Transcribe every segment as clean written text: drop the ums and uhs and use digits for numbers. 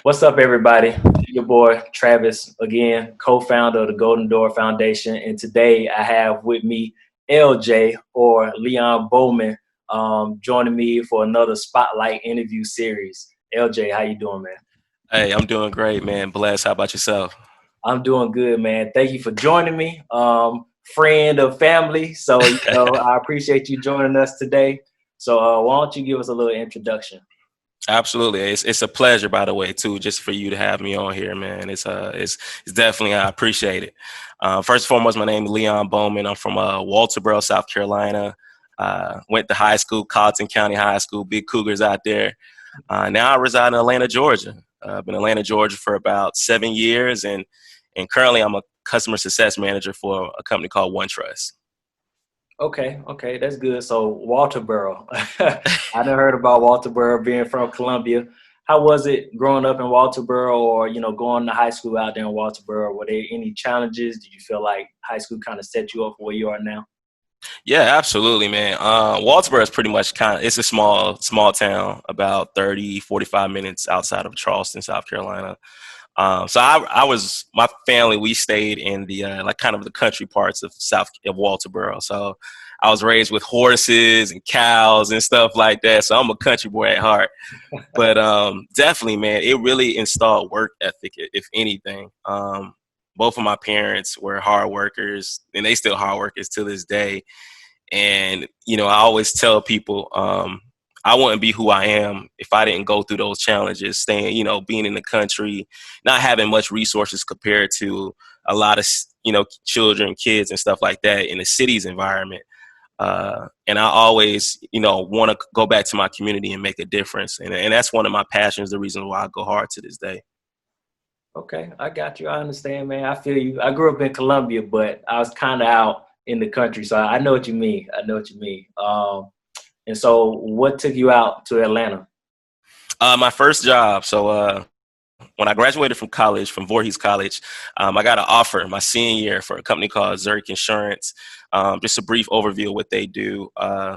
What's up, everybody? Your boy Travis again, co-founder of the Golden Door Foundation, and today I have with me LJ or Leon Bowman, joining me for another Spotlight interview series. LJ, how you doing, man? Hey, I'm doing great, man. Bless. How about yourself? I'm doing good, man. Thank you for joining me, friend of family. So I appreciate you joining us today. So why don't you give us a little introduction? Absolutely. It's a pleasure, by the way, too, just for you to have me on here, man. It's definitely, I appreciate it. First and foremost, my name is Leon Bowman. I'm from Walterboro, South Carolina. Went to high school, Colleton County High School, big Cougars out there. Now I reside in Atlanta, Georgia. I've been in Atlanta, Georgia for about 7 years, and currently I'm a customer success manager for a company called OneTrust. Okay, that's good. So Walterboro, I never heard about Walterboro being from Columbia. How was it growing up in Walterboro, or going to high school out there in Walterboro? Were there any challenges? Did you feel like high school kind of set you up for where you are now? Yeah, absolutely, man. Walterboro is pretty much it's a small town, about 30, 45 minutes outside of Charleston, South Carolina. My family, we stayed in the like kind of the country parts of South of Walterboro. So I was raised with horses and cows and stuff like that. So I'm a country boy at heart. But definitely, man, it really installed work ethic, if anything. Both of my parents were hard workers, and they still hard workers to this day. And I always tell people, I wouldn't be who I am if I didn't go through those challenges, being in the country, not having much resources compared to a lot of, children, kids and stuff like that in the city's environment. And I always, want to go back to my community and make a difference. And that's one of my passions, the reason why I go hard to this day. Okay, I got you. I understand, man. I feel you. I grew up in Columbia, but I was kind of out in the country, so I know what you mean. I know what you mean. And so, what took you out to Atlanta? My first job. So when I graduated from college, from Voorhees College, I got an offer my senior year for a company called Zurich Insurance. Just a brief overview of what they do.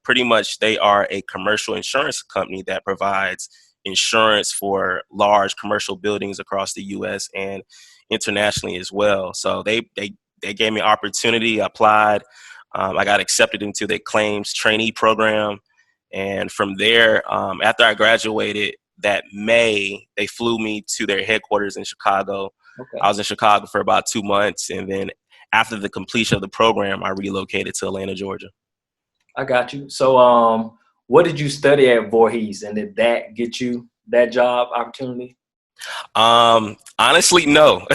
Pretty much, they are a commercial insurance company that provides insurance for large commercial buildings across the U.S. and internationally as well. So they gave me an opportunity. I applied. I got accepted into their claims trainee program. And from there, after I graduated, that May, they flew me to their headquarters in Chicago. Okay, I was in Chicago for about 2 months. And then after the completion of the program, I relocated to Atlanta, Georgia. I got you. So, what did you study at Voorhees, and did that get you that job opportunity? Honestly, no,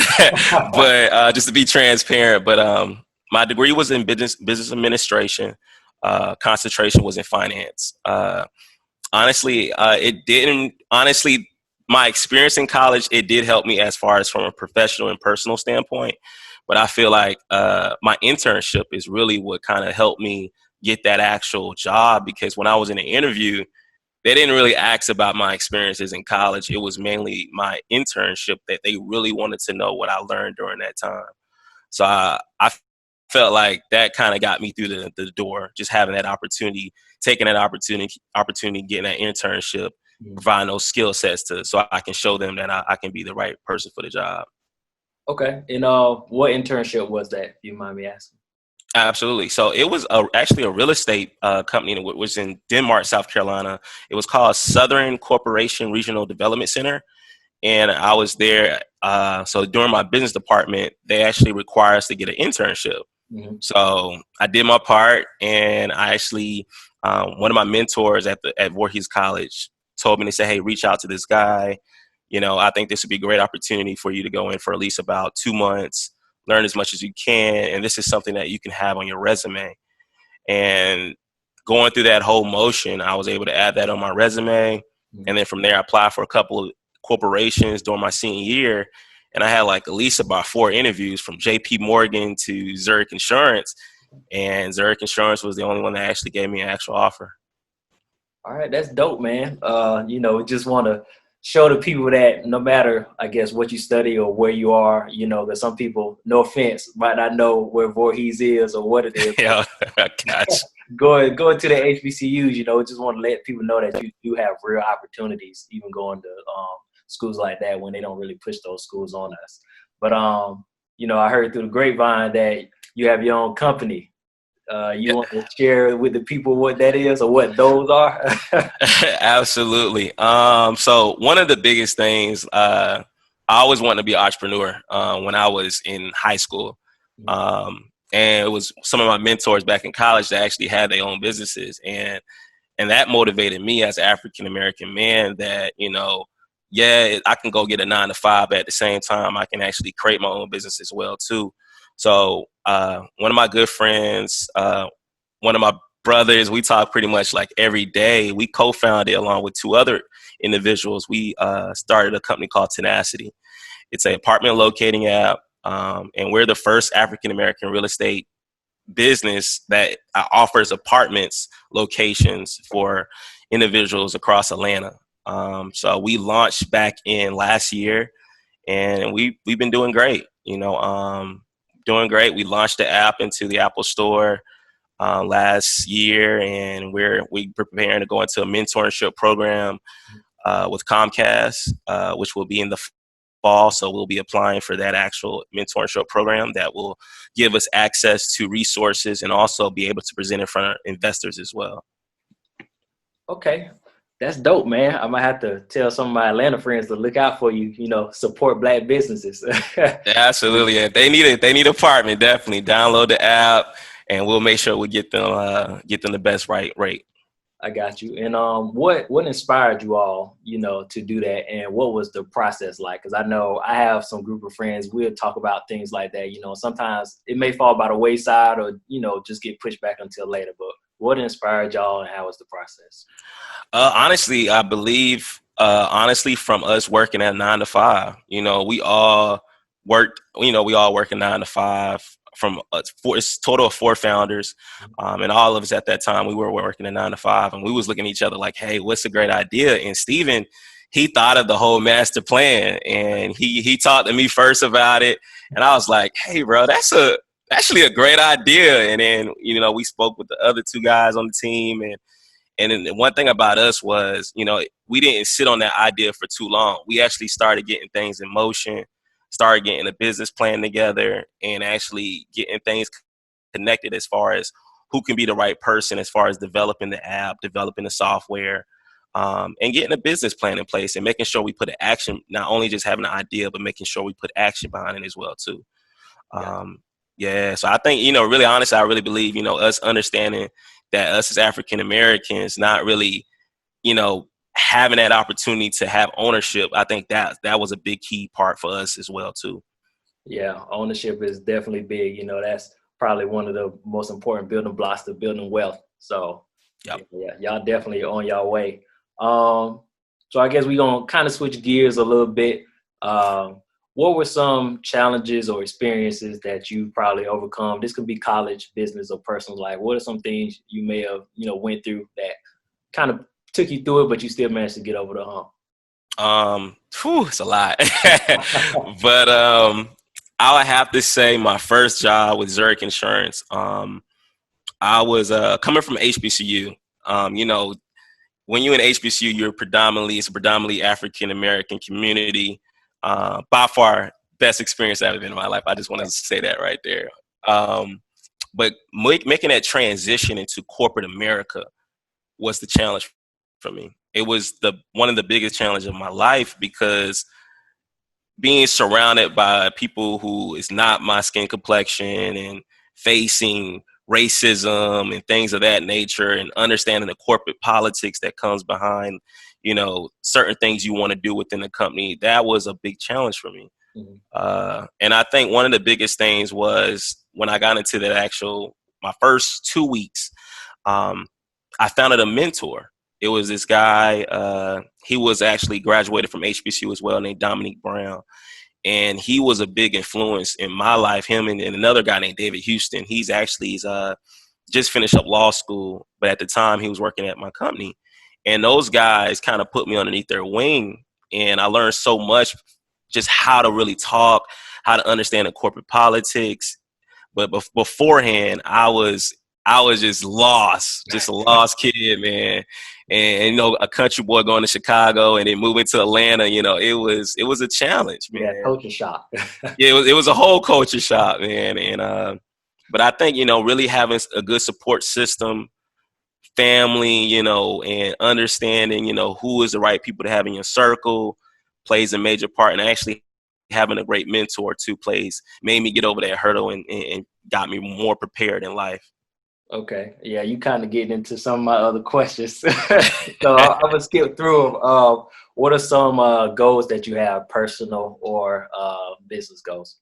but just to be transparent, but my degree was in business administration. Concentration was in finance. It didn't. Honestly, my experience in college, it did help me as far as from a professional and personal standpoint. But I feel like my internship is really what kind of helped me get that actual job, because when I was in the interview, they didn't really ask about my experiences in college. It was mainly my internship that they really wanted to know what I learned during that time. So I felt like that kind of got me through the door, just having that opportunity, taking that opportunity, getting that internship, providing those skill sets so I can show them that I can be the right person for the job. Okay, and what internship was that? If you mind me asking? Absolutely. So it was actually a real estate company that was in Denmark, South Carolina. It was called Southern Corporation Regional Development Center. And I was there. So during my business department, they actually require us to get an internship. Mm-hmm. So I did my part, and I actually, one of my mentors at Voorhees College told me to say, "Hey, reach out to this guy. I think this would be a great opportunity for you to go in for at least about 2 months, learn as much as you can, and this is something that you can have on your resume." And going through that whole motion, I was able to add that on my resume, and then from there, I applied for a couple of corporations during my senior year. And I had like at least about 4 interviews, from JP Morgan to Zurich Insurance. And Zurich Insurance was the only one that actually gave me an actual offer. All right, that's dope, man. Just want to show the people that no matter, I guess, what you study or where you are, that some people, no offense, might not know where Voorhees is or what it is. Yeah, I got you. Going to the HBCUs, just want to let people know that you do have real opportunities, even going to schools like that when they don't really push those schools on us. But I heard through the grapevine that you have your own company. You want to share with the people what that is or what those are? Absolutely. So one of the biggest things, I always wanted to be an entrepreneur when I was in high school. And it was some of my mentors back in college that actually had their own businesses. And that motivated me as an African-American man that, I can go get a 9 to 5, but at the same time, I can actually create my own business as well, too. So one of my good friends, one of my brothers, we talk pretty much like every day. We co-founded along with 2 other individuals. We started a company called Tenacity. It's an apartment locating app, and we're the first African-American real estate business that offers apartments locations for individuals across Atlanta. So we launched back in last year, and we've been doing great. Doing great. We launched the app into the Apple Store last year, and we're preparing to go into a mentorship program with Comcast, which will be in the fall. So we'll be applying for that actual mentorship program that will give us access to resources and also be able to present in front of investors as well. Okay. That's dope, man. I might have to tell some of my Atlanta friends to look out for you, support Black businesses. Absolutely. Yeah. They need a partner. Definitely download the app and we'll make sure we get them the best rate. I got you. And what inspired you all, to do that, and what was the process like? Because I know I have some group of friends. We'll talk about things like that. Sometimes it may fall by the wayside, or just get pushed back until later. But what inspired y'all, and how was the process? Honestly, I believe from us working at 9 to 5. We all worked. We all work at 9 to 5. From it's total of 4 founders, and all of us at that time, we were working at 9 to 5, and we was looking at each other like, "Hey, what's a great idea?" And Steven, he thought of the whole master plan, and he talked to me first about it, and I was like, "Hey, bro, that's actually a great idea." And then we spoke with the other 2 guys on the team, and then the one thing about us was, we didn't sit on that idea for too long. We actually started getting things in motion, started getting a business plan together, and actually getting things connected as far as who can be the right person as far as developing the app, developing the software, and getting a business plan in place and making sure we put an action, not only just having an idea, but making sure we put action behind it as well, too. So I think, really honestly, I really believe, us understanding that us as African Americans, not really, having that opportunity to have ownership, I think that was a big key part for us as well, too. Yeah, ownership is definitely big. That's probably one of the most important building blocks to building wealth. So, yep. Yeah, y'all definitely on y'all way. So I guess we're going to kind of switch gears a little bit. What were some challenges or experiences that you probably overcome? This could be college, business, or personal life. What are some things you may have, went through that kind of took you through it, but you still managed to get over the hump? It's a lot. But I would have to say my first job with Zurich Insurance. I was coming from HBCU. When you're in HBCU, it's a predominantly African American community. By far, best experience I've ever been in my life. I just want to say that right there. But making that transition into corporate America was the challenge for me. It was one of the biggest challenges of my life, because being surrounded by people who is not my skin complexion and facing racism and things of that nature, and understanding the corporate politics that comes behind, certain things you want to do within the company, that was a big challenge for me. Mm-hmm. And I think one of the biggest things was when I got into my first 2 weeks, I found a mentor. It was this guy, he was actually graduated from HBCU as well, named Dominique Brown. And he was a big influence in my life, him and another guy named David Houston. He's just finished up law school, but at the time he was working at my company. And those guys kind of put me underneath their wing. And I learned so much, just how to really talk, how to understand the corporate politics. But beforehand, I I was just a lost kid, man. And you know, a country boy going to Chicago and then moving to Atlanta, you know, it was a challenge, Yeah, man. culture shock. Yeah, it was a whole culture shock, man. And but I think, you know, really having a good support system, family, you know, and understanding, you know, who is the right people to have in your circle plays a major part. And actually having a great mentor too made me get over that hurdle and got me more prepared in life. Okay. Yeah, you kind of getting into some of my other questions. So I'm gonna skip through them. What are some goals that you have, personal or business goals?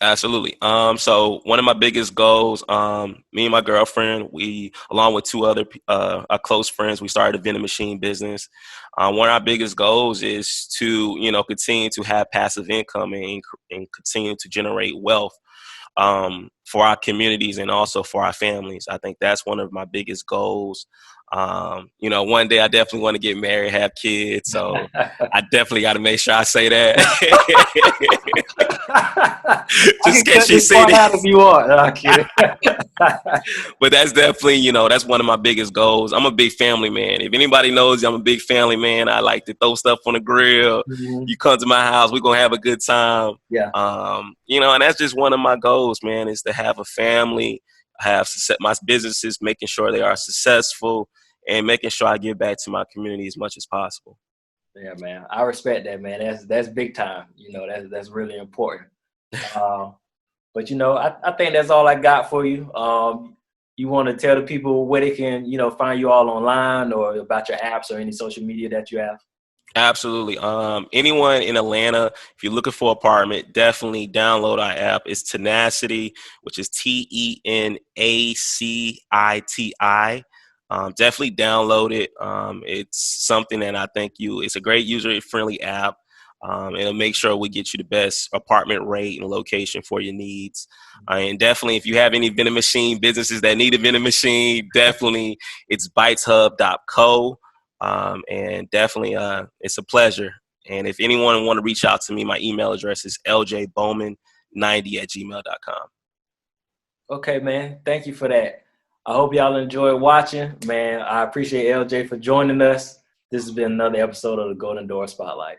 Absolutely. So one of my biggest goals, me and my girlfriend, we, along with two other our close friends, we started a vending machine business. One of our biggest goals is to, you know, continue to have passive income and continue to generate wealth for our communities and also for our families. I think that's one of my biggest goals. You know, one day I definitely want to get married, have kids. So I definitely got to make sure I say that. I Just can in case cut she this see part out this. if you want. No, I'm kidding. But that's definitely, you know, that's one of my biggest goals. I'm a big family man. If anybody knows I'm a big family man, I like to throw stuff on the grill. Mhm. You come to my house, we're gonna have a good time. Yeah. You know, and that's just one of my goals, man, is to have a family, have my businesses, making sure they are successful and making sure I give back to my community as much as possible. Yeah, man. I respect that, man. That's big time. You know, that's really important. Uh, but you know, I think that's all I got for you. You want to tell the people where they can, you know, find you all online or about your apps or any social media that you have? Absolutely. Anyone in Atlanta, if you're looking for an apartment, definitely download our app. It's Tenacity, which is TENACITI. Definitely download it. It's something that I think it's a great user-friendly app. It'll make sure we get you the best apartment rate and location for your needs. And definitely, if you have any vending machine businesses that need a vending machine, definitely it's biteshub.co. And definitely, it's a pleasure. And if anyone want to reach out to me, my email address is ljbowman90@gmail.com. Okay, man. Thank you for that. I hope y'all enjoyed watching. Man, I appreciate LJ for joining us. This has been another episode of the Golden Door Spotlight.